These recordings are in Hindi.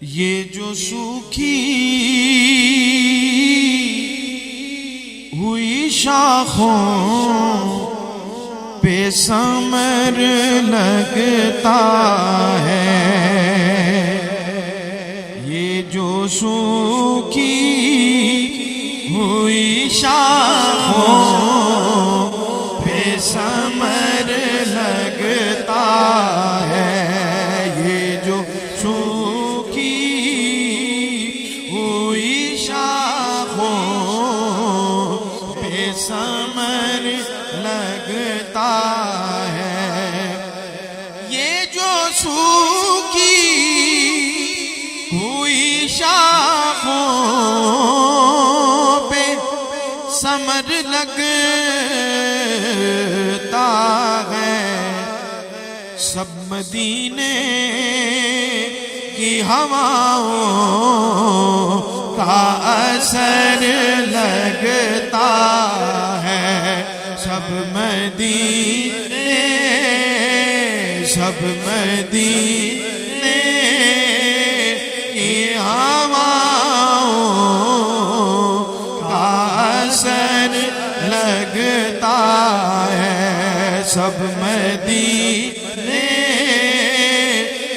ये जो सूखी हुई शाखों पे समर लगता है, ये जो सूखी हुई शाखों पे समर लगता है, ये जो सूखी हुई शाखों पे समर लगता है, ये जो सूखी हुई शाखों पे समर लगता है, सब मदीने की हवाओं का असर लगता है, सब मदीने की हवाओं का असर लगता है, सब मदीने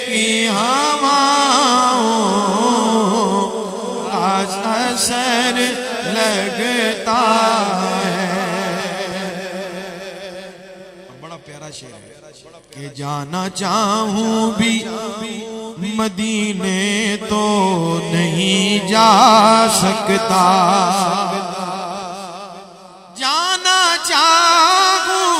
की हवाओं का असर लगता है। बड़ा प्यारा शेर है कि जाना चाहूं भी मदीने तो नहीं जा सकता, जाना चाहूं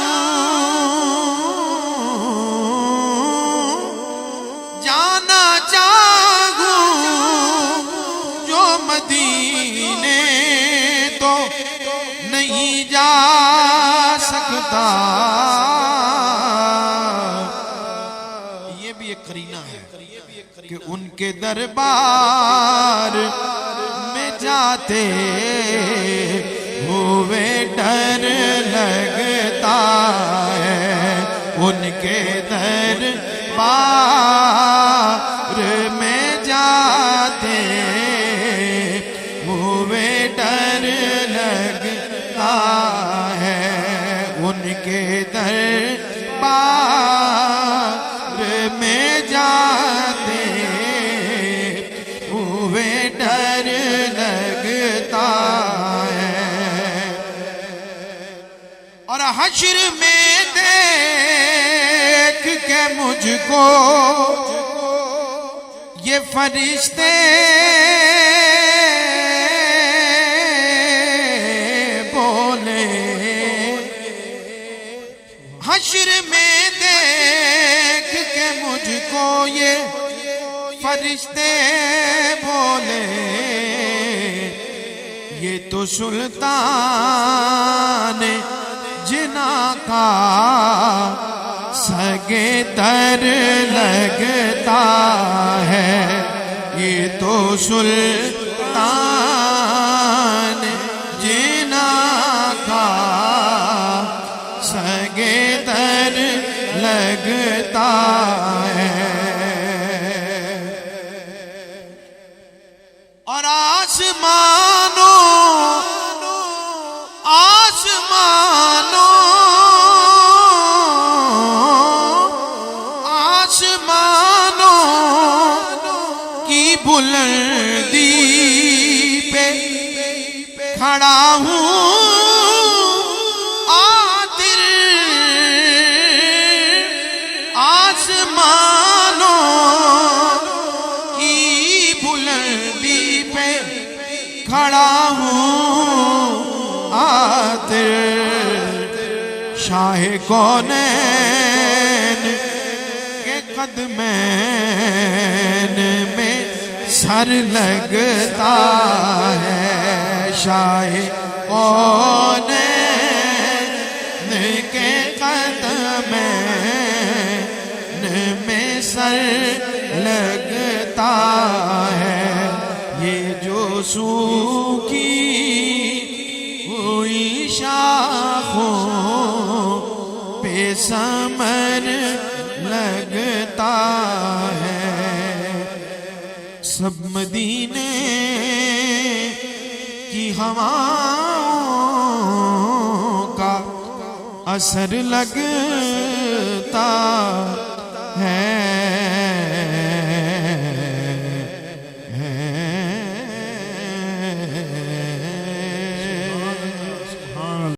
जो मदीने तो नहीं जा सकता। ये भी एक करीना है कि उनके दरबार में जाते हुए डर लगता है, उनके दरबार में जाते हुए डर लगता है, उनके दरबार में जाते हुए डर लगता है। और हश्र में देख के मुझको ये फरिश्ते बोले, हश्र में देख के मुझको ये फरिश्ते बोले, ये तो सुल्तान जिना का सगे दर लगता है, ये तो सुल्तान जिना का सगे दर लगता है। और आसमानों की बुलंदी पे खड़ा हूँ, आतिर आसमानों की बुलंदी पे खड़ा हूँ, आतिर शाह कौनैन के कदमैन में सर लगता है, शाह कौनैन के कदमैन में सर लगता है, ये जो सूखी हुई शाखों पे समर लगता है, सब मदीने की हवाओं का असर लगता